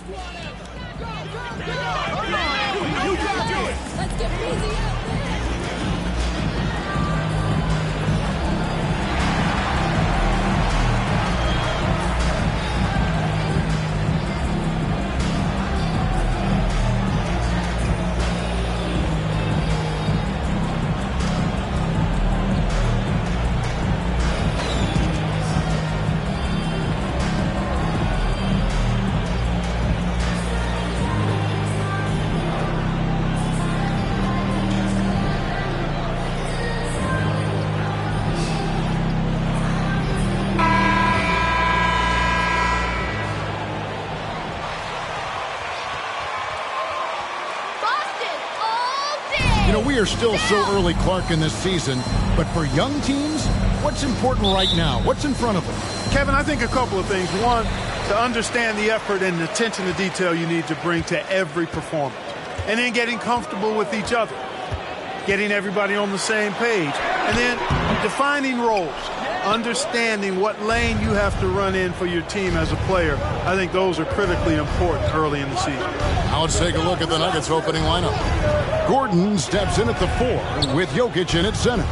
Let's get busy out there. We are still so early, Clark, in this season, but for young teams, what's important right now? What's in front of them? Kevin, I think a couple of things. One, to understand the effort and attention to detail you need to bring to every performance. And then getting comfortable with each other. Getting everybody on the same page. And then defining roles. Understanding what lane you have to run in for your team as a player. I think those are critically important early in the season. Now let's take a look at the Nuggets opening lineup. Gordon steps in at the 4 with Jokic in at center.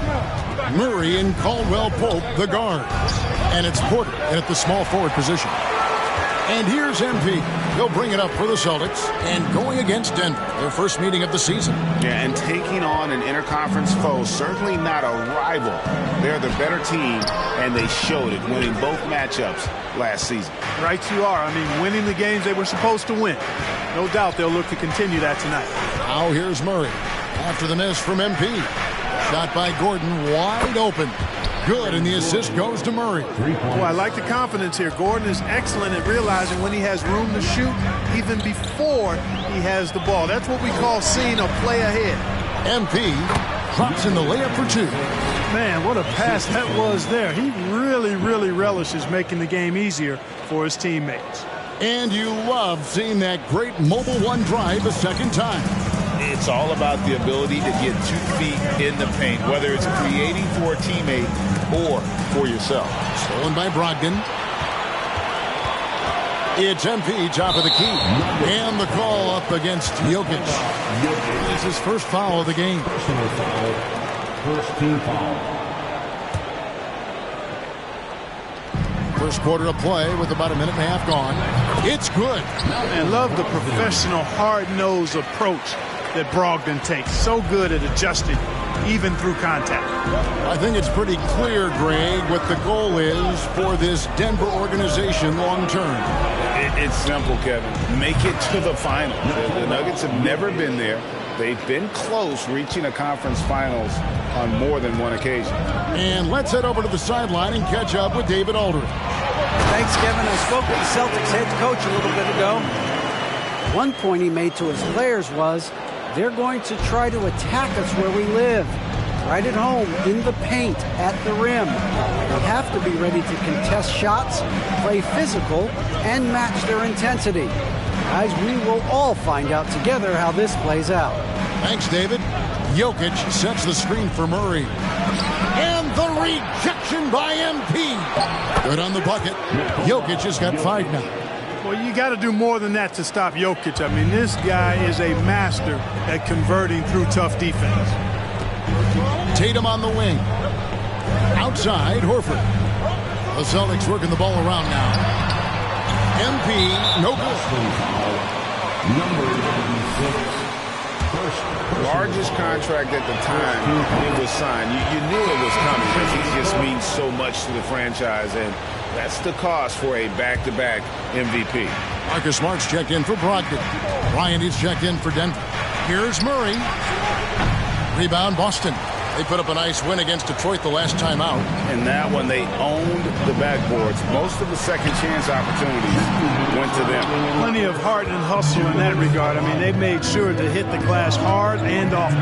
Murray and Caldwell-Pope, the guards. And it's Porter in at the small forward position. And here's MP. He'll bring it up for the Celtics and going against Denver, their first meeting of the season. Yeah, and taking on an interconference foe, certainly not a rival. They're the better team, and they showed it, winning both matchups last season. Right you are. I mean, winning the games they were supposed to win. No doubt they'll look to continue that tonight. Now here's Murray. After the miss from MP. Shot by Gordon, wide open. Good, and the assist goes to Murray. Boy, I like the confidence here. Gordon is excellent at realizing when he has room to shoot, even before he has the ball. That's what we call seeing a play ahead. MP drops in the layup for 2. Man, what a pass that was there. He really, really relishes making the game easier for his teammates. And you love seeing that great mobile one drive a second time. It's all about the ability to get 2 feet in the paint, whether it's creating for a teammate or for yourself. Stolen by Brogdon. It's MP, top of the key. And the call up against Jokic. It's his first foul of the game. First team foul. First quarter of play with about a minute and a half gone. It's good. And love the professional, hard-nosed approach that Brogdon takes. So good at adjusting, even through contact. I think it's pretty clear, Greg, what the goal is for this Denver organization long term. It's simple, Kevin. Make it to the finals. The Nuggets have never been there. They've been close reaching a conference finals on more than one occasion. And let's head over to the sideline and catch up with David Aldridge. Thanks, Kevin. I spoke with the Celtics head coach a little bit ago. One point he made to his players was, they're going to try to attack us where we live, right at home, in the paint, at the rim. They have to be ready to contest shots, play physical, and match their intensity. Guys, we will all find out together how this plays out. Thanks, David. Jokic sets the screen for Murray. And the rejection by MP. Good on the bucket. Jokic has got 5 now. Well, you got to do more than that to stop Jokic. I mean, this guy is a master at converting through tough defense. Tatum on the wing. Outside, Horford. The Celtics working the ball around now. MP, no good. Number 96. Largest contract at the time it was signed. You knew it was coming because he just means so much to the franchise, and that's the cost for a back-to-back MVP. Marcus Smart's checked in for Brogdon. Bryant is checked in for Denver. Here's Murray. Rebound, Boston. They put up a nice win against Detroit the last time out. And that one, they owned the backboards. Most of the second chance opportunities went to them. Plenty of heart and hustle in that regard. I mean, they made sure to hit the glass hard and often.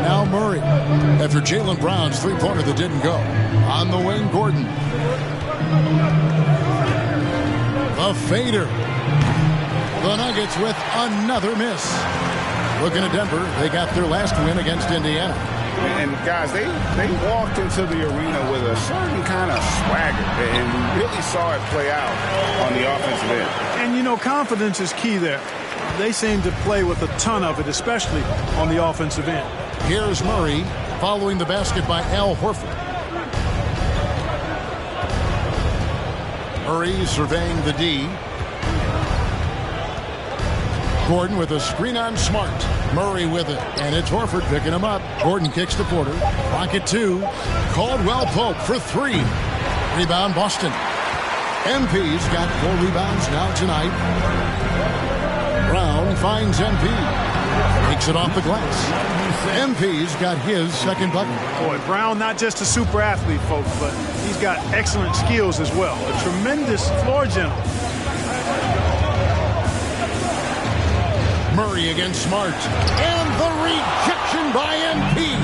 Now Murray, after Jaylen Brown's three-pointer that didn't go. On the wing, Gordon. The fader. The Nuggets with another miss. Looking at Denver, they got their last win against Indiana. And guys, they walked into the arena with a certain kind of swagger, and we really saw it play out on the offensive end. And you know, confidence is key there. They seem to play with a ton of it, especially on the offensive end. Here's Murray following the basket by Al Horford. Murray surveying the D. Gordon with a screen on Smart. Murray with it, and it's Horford picking him up. Gordon kicks to Porter. Rocket 2. Caldwell Pope for 3. Rebound Boston. MP's got 4 rebounds now tonight. Brown finds MP. Takes it off the glass. MP's got his second bucket. Boy, Brown not just a super athlete, folks, but he's got excellent skills as well. A tremendous floor general. Murray against Smart. And the rejection by MP.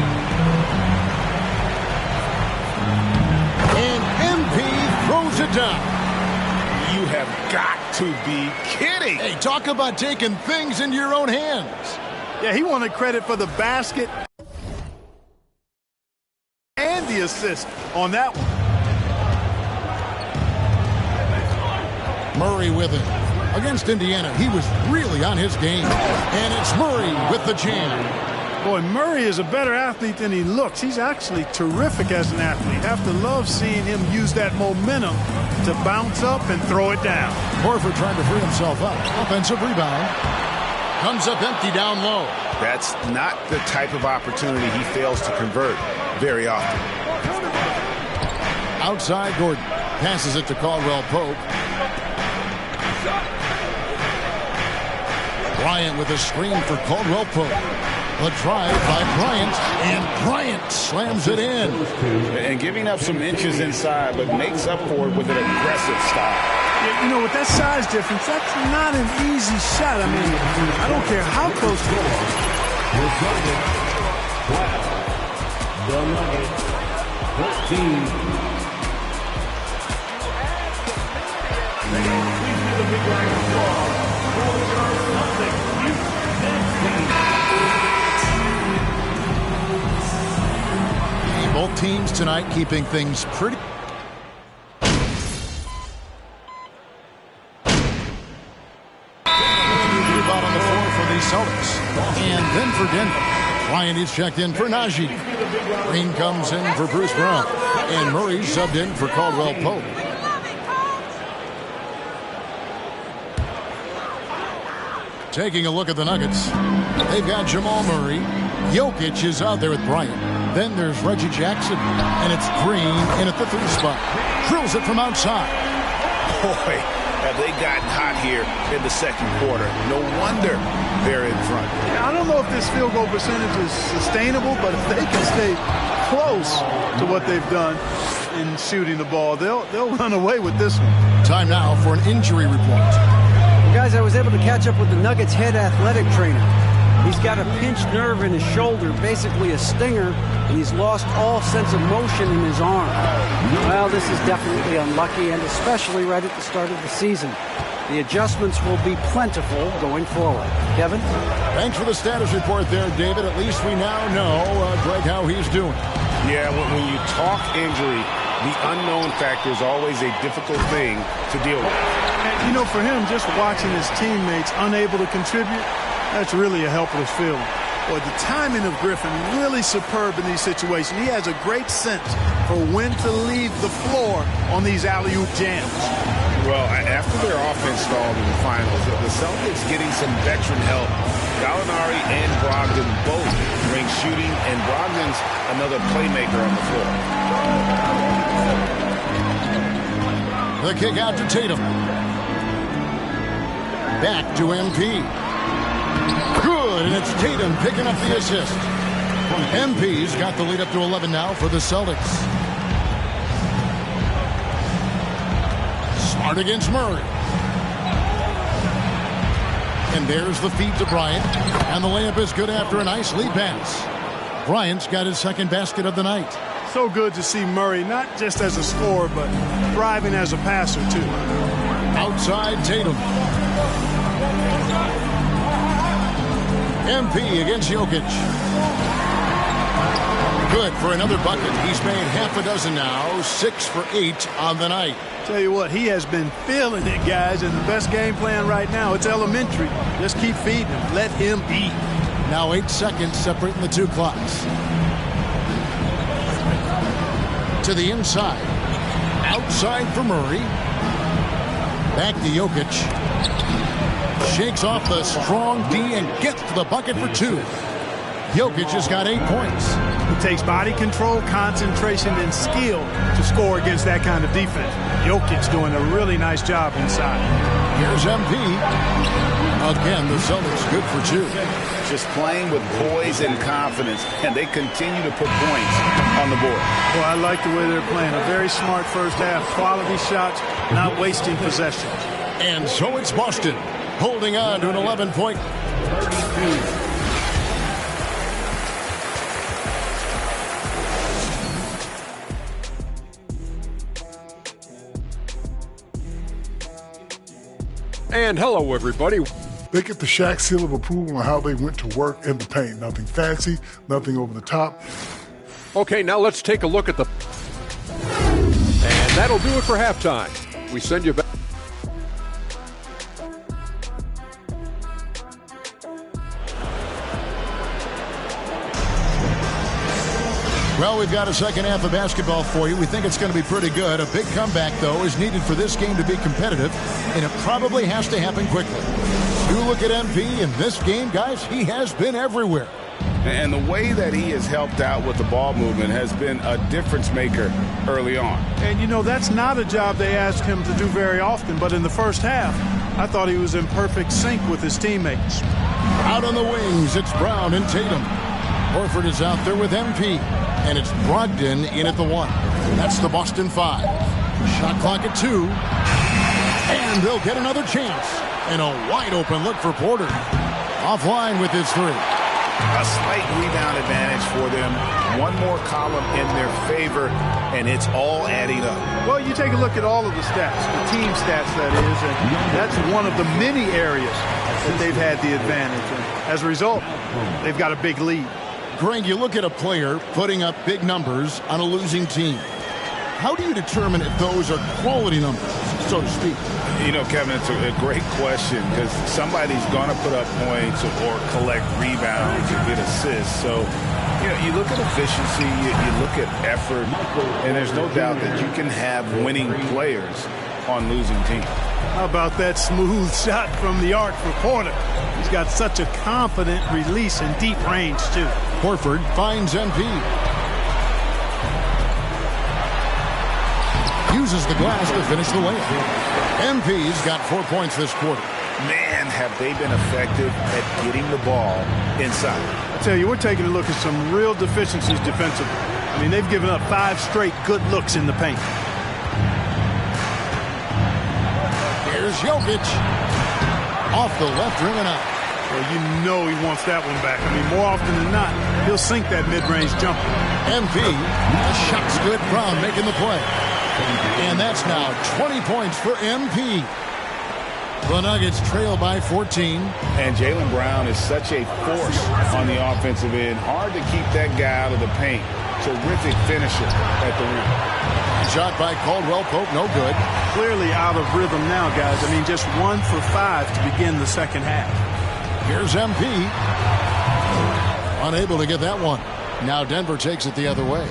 And MP throws it down. You have got to be kidding. Hey, talk about taking things into your own hands. Yeah, he wanted credit for the basket and the assist on that one. Murray with it. Against Indiana, he was really on his game. And it's Murray with the jam. Boy, Murray is a better athlete than he looks. He's actually terrific as an athlete. Have to love seeing him use that momentum to bounce up and throw it down. Horford trying to free himself up. Offensive rebound. Comes up empty down low. That's not the type of opportunity he fails to convert very often. Outside Gordon. Passes it to Caldwell Pope. Bryant with a screen for Caldwell Pope. A drive by Bryant, and Bryant slams it in. And giving up some inches inside, but makes up for it with an aggressive style. Yeah, you know, with that size difference, that's not an easy shot. I mean, I don't care how close it is. The Nuggets, 14. Both teams tonight keeping things pretty. About on the floor for the Celtics. And then for Denver. Bryant is checked in for Najee. Green comes in for Bruce Brown. And Murray subbed in for Caldwell Pope. Taking a look at the Nuggets. They've got Jamal Murray. Jokic is out there with Bryant. Then there's Reggie Jackson. And it's Green in at the 3 spot. Drills it from outside. Boy, have they gotten hot here in the second quarter. No wonder they're in front. I don't know if this field goal percentage is sustainable, but if they can stay close to what they've done in shooting the ball, they'll run away with this one. Time now for an injury report. Guys, I was able to catch up with the Nuggets head athletic trainer. He's got a pinched nerve in his shoulder, basically a stinger, and he's lost all sense of motion in his arm. Well, this is definitely unlucky, and especially right at the start of the season. The adjustments will be plentiful going forward. Kevin? Thanks for the status report there, David. At least we now know, Greg, how he's doing. Yeah, when you talk injury, the unknown factor is always a difficult thing to deal with. And, you know, for him, just watching his teammates unable to contribute, that's really a helpless feeling. Boy, the timing of Griffin really superb in these situations. He has a great sense for when to leave the floor on these alley-oop jams. Well, after their offense stalled in the finals, the Celtics getting some veteran help. Gallinari and Brogdon both bring shooting, and Brogdon's another playmaker on the floor. The kick out to Tatum. Back to MP. Good, and it's Tatum picking up the assist. MP's got the lead up to 11 now for the Celtics. Smart against Murray. And there's the feed to Bryant. And the layup is good after a nice lead pass. Bryant's got his second basket of the night. So good to see Murray, not just as a scorer, but thriving as a passer, too. Outside Tatum. MP against Jokic. Good for another bucket. He's made half a dozen now, 6 for 8 on the night. Tell you what, he has been feeling it, guys, and the best game plan right now, it's elementary. Just keep feeding him. Let him eat. Now 8 seconds separating the two clocks. To the inside. Outside for Murray. Back to Jokic. Shakes off the strong D and gets to the bucket for 2. Jokic has got 8 points. It takes body control, concentration, and skill to score against that kind of defense. Jokic doing a really nice job inside. Here's MP. Again, the Celtics good for 2. Just playing with poise and confidence, and they continue to put points on the board. Well, I like the way they're playing. A very smart first half. Quality shots, not wasting possessions. And so it's Boston holding on to an 11-point. 32. And hello, everybody. They get the Shaq seal of approval on how they went to work in the paint. Nothing fancy, nothing over the top. Okay, now let's take a look at the... And that'll do it for halftime. We send you back... Well, we've got a second half of basketball for you. We think it's going to be pretty good. A big comeback, though, is needed for this game to be competitive, and it probably has to happen quickly. You look at MP in this game, guys, he has been everywhere. And the way that he has helped out with the ball movement has been a difference maker early on. And, you know, that's not a job they ask him to do very often, but in the first half, I thought he was in perfect sync with his teammates. Out on the wings, it's Brown and Tatum. Horford is out there with MP. And it's Brogdon in at the 1. That's the Boston 5. Shot clock at 2. And they'll get another chance. And a wide open look for Porter. Offline with his 3. A slight rebound advantage for them. One more column in their favor, and it's all adding up. Well, you take a look at all of the stats, the team stats, that is, and that's one of the many areas that they've had the advantage. And as a result, they've got a big lead. Greg, you look at a player putting up big numbers on a losing team. How do you determine if those are quality numbers, so to speak? You know, Kevin, it's a great question because somebody's going to put up points or collect rebounds or get assists. So, you know, you look at efficiency, you look at effort, and there's no doubt that you can have winning players on losing teams. How about that smooth shot from the arc for Porter? He's got such a confident release and deep range, too. Horford finds MP. Uses the glass to finish the layup. MP's got 4 points this quarter. Man, have they been effective at getting the ball inside. I tell you, we're taking a look at some real deficiencies defensively. I mean, they've given up 5 straight good looks in the paint. Here's Jokic. Off the left rim and out. Well, you know he wants that one back. I mean, more often than not, he'll sink that mid-range jumper. MP, the shot's good. Brown making the play. And that's now 20 points for MP. The Nuggets trail by 14. And Jaylen Brown is such a force on the offensive end. Hard to keep that guy out of the paint. Terrific finisher at the rim. Shot by Caldwell Pope, no good. Clearly out of rhythm now, guys. I mean, just 1 for 5 to begin the second half. Here's MP. Unable to get that one. Now Denver takes it the other way.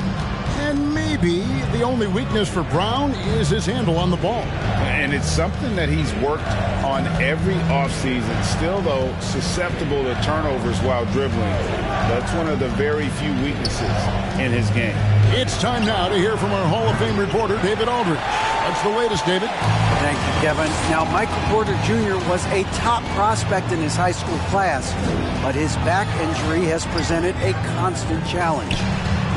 And maybe the only weakness for Brown is his handle on the ball. And it's something that he's worked on every offseason. Still, though, susceptible to turnovers while dribbling. That's one of the very few weaknesses in his game. It's time now to hear from our Hall of Fame reporter, David Aldridge. What's the latest, David? Thank you, Kevin. Now, Michael Porter Jr. was a top prospect in his high school class, but his back injury has presented a constant challenge.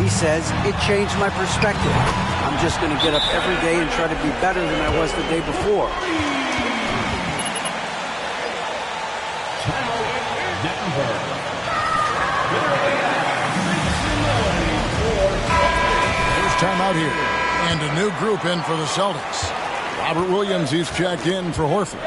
He says, it changed my perspective. I'm just going to get up every day and try to be better than I was the day before. First time out here. And a new group in for the Celtics. Robert Williams, he's checked in for Horford.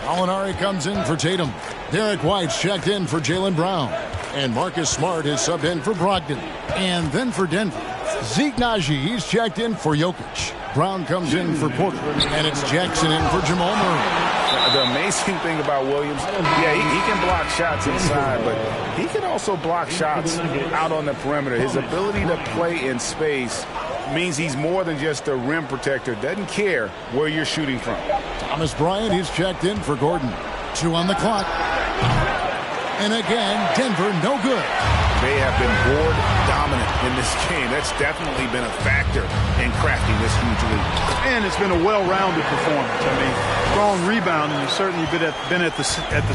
Gallinari comes in for Tatum. Derek White's checked in for Jaylen Brown. And Marcus Smart is subbed in for Brogdon. And then for Denver, Zeke Najee's checked in for Jokic. Brown comes in for Porter. And it's Jackson in for Jamal Murray. The amazing thing about Williams, yeah, he can block shots inside, but he can also block shots out on the perimeter. His ability to play in space means he's more than just a rim protector. Doesn't care where you're shooting from. Thomas Bryant is checked in for Gordon. 2 on the clock. And again, Denver no good. They have been board dominant in this game. That's definitely been a factor in crafting this huge lead. And it's been a well-rounded performance. I mean, strong rebounding. You've certainly been at the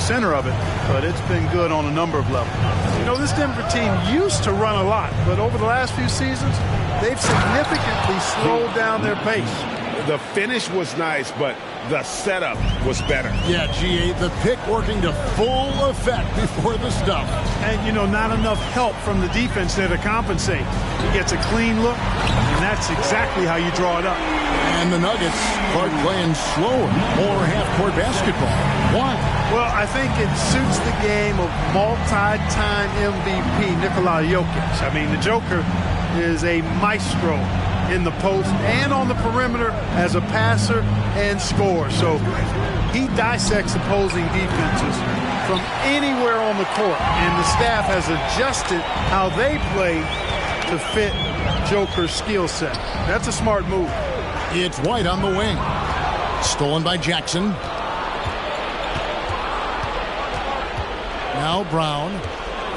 center of it, but it's been good on a number of levels. You know, this Denver team used to run a lot, but over the last few seasons, they've significantly slowed down their pace. The finish was nice, but the setup was better. Yeah, GA, the pick working to full effect before the stuff. And, you know, not enough help from the defense there to compensate. He gets a clean look, and that's exactly how you draw it up. And the Nuggets are playing slower, more half-court basketball. Why? Well, I think it suits the game of multi-time MVP Nikola Jokic. I mean, the Joker is a maestro in the post and on the perimeter as a passer and scorer. So he dissects opposing defenses from anywhere on the court, and the staff has adjusted how they play to fit Joker's skill set. That's a smart move. It's White on the wing. Stolen by Jackson. Now Brown.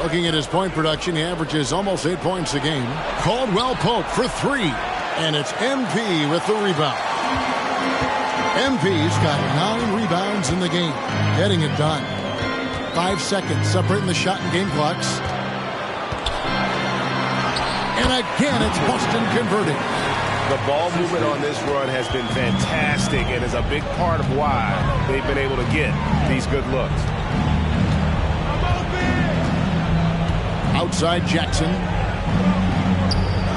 Looking at his point production, he averages almost 8 points a game. Caldwell Pope for 3. And it's MP with the rebound. MP's got 9 rebounds in the game. Getting it done. 5 seconds separating the shot and game clocks. And again, it's Boston converting. The ball movement on this run has been fantastic and is a big part of why they've been able to get these good looks. Outside Jackson.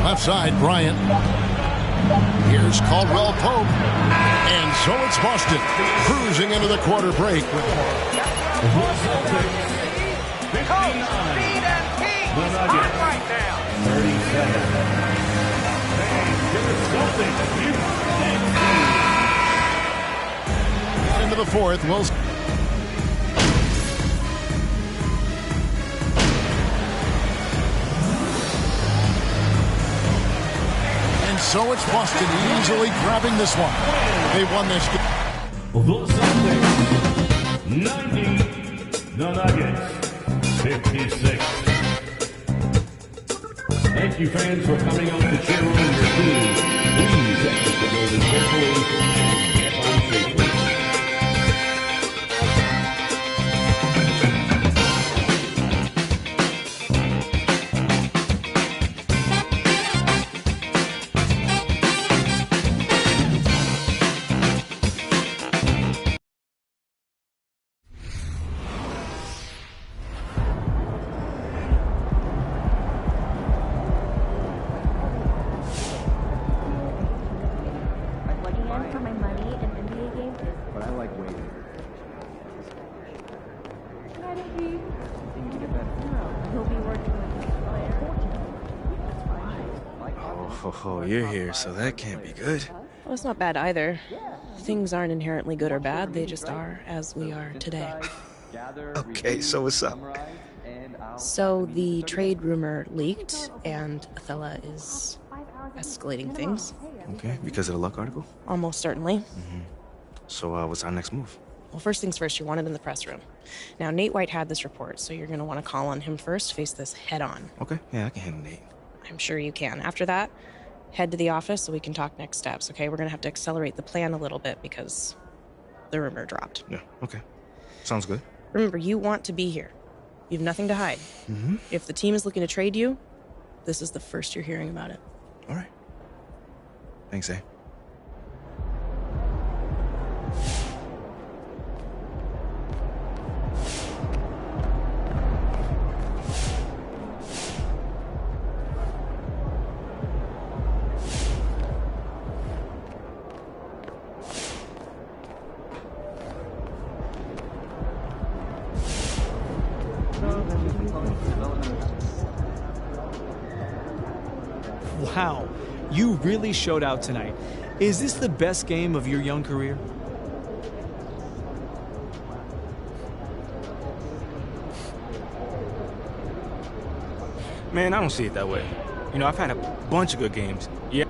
Left side Bryant. Here's Caldwell Pope. And so it's Boston cruising into the quarter break. Right now. 30 seconds. Into the fourth. Wilson. So it's Boston easily grabbing this one. They won this game. The Celtics 90, the Nuggets 56. Thank you, fans, for coming out to cheer on your team. Please exit the building carefully and get home safely. Oh, you're here, so that can't be good. Well, it's not bad either. Things aren't inherently good or bad, they just are as we are today. Okay, so what's up? So the trade rumor leaked, and Othello is escalating things. Okay, because of the Luck article? Almost certainly. Mm-hmm. So what's our next move? Well, first things first, you're wanted in the press room. Now, Nate White had this report, so you're going to want to call on him first, face this head on. Okay, yeah, I can handle Nate. I'm sure you can. After that, head to the office so we can talk next steps, okay? We're going to have to accelerate the plan a little bit because the rumor dropped. Yeah, okay. Sounds good. Remember, you want to be here. You have nothing to hide. Mm-hmm. If the team is looking to trade you, this is the first you're hearing about it. All right. Thanks, eh? Wow, you really showed out tonight. Is this the best game of your young career? Man, I don't see it that way. You know, I've had a bunch of good games. Yeah.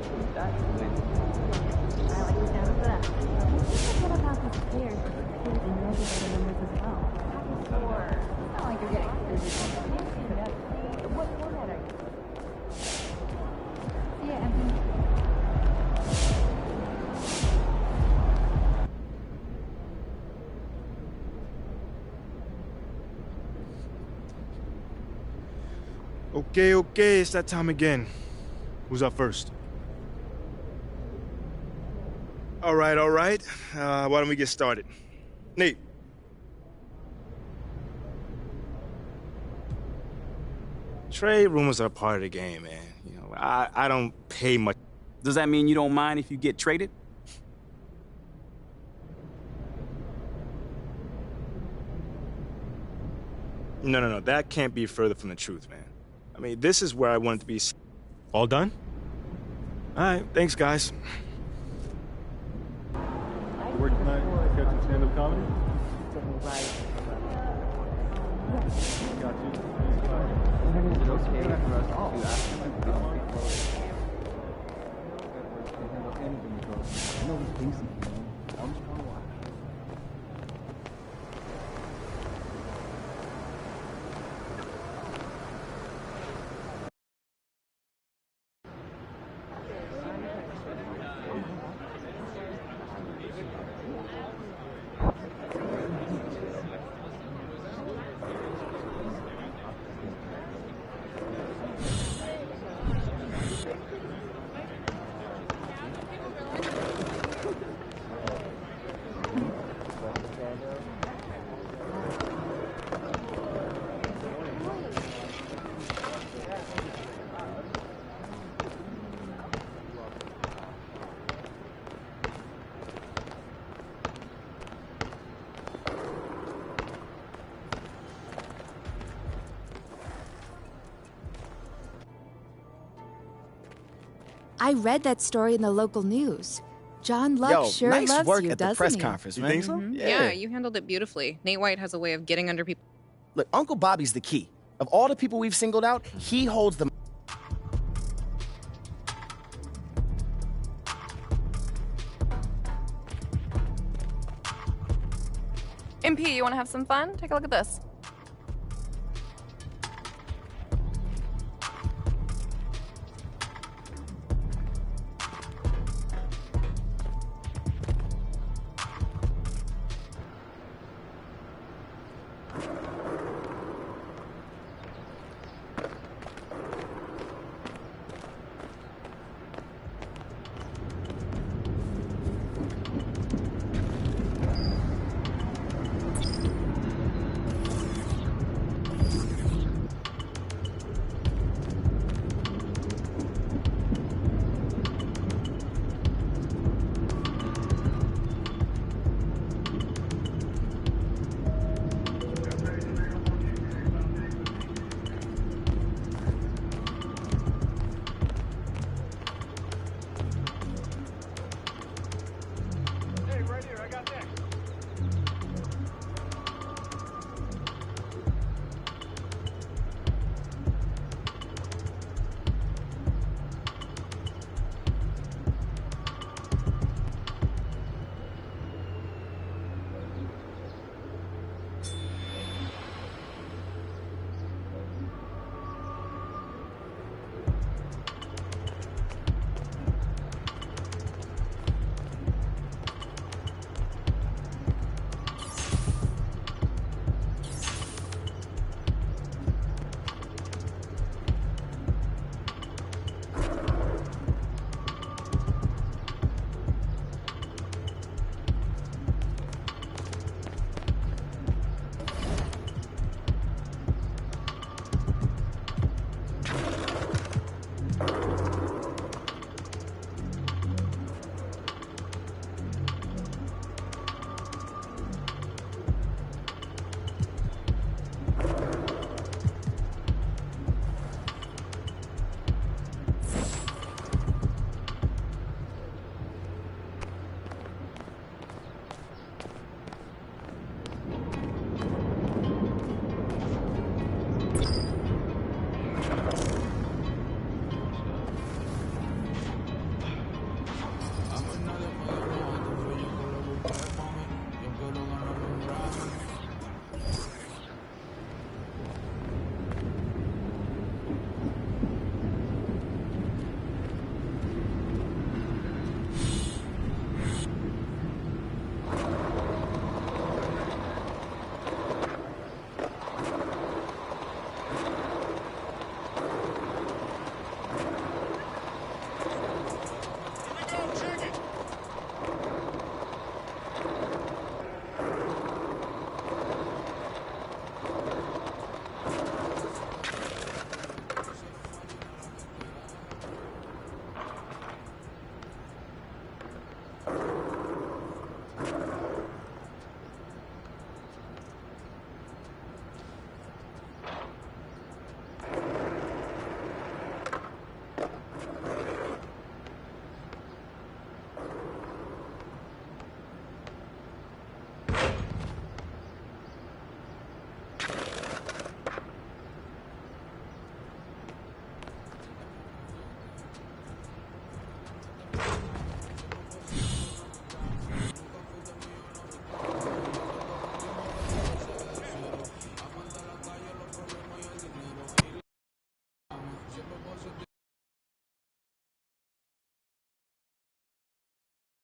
Okay, it's that time again. Who's up first? All right. Why don't we get started? Nate. Trade rumors are part of the game, man. You know, I don't pay much. Does that mean you don't mind if you get traded? No. That can't be further from the truth, man. I mean, this is where I want it to be. All done? All right, thanks, guys. Work tonight, catching stand-up comedy? Got you. Is it okay for us to ask him? I know he's decent, you know. I'm just trying to watch. I read that story in the local news. John Luck sure nice loves work you, at the doesn't press he? conference, You man. think so? Yeah, you handled it beautifully. Nate White has a way of getting under people. Look, Uncle Bobby's the key. Of all the people we've singled out, he holds the... MP, you want to have some fun? Take a look at this.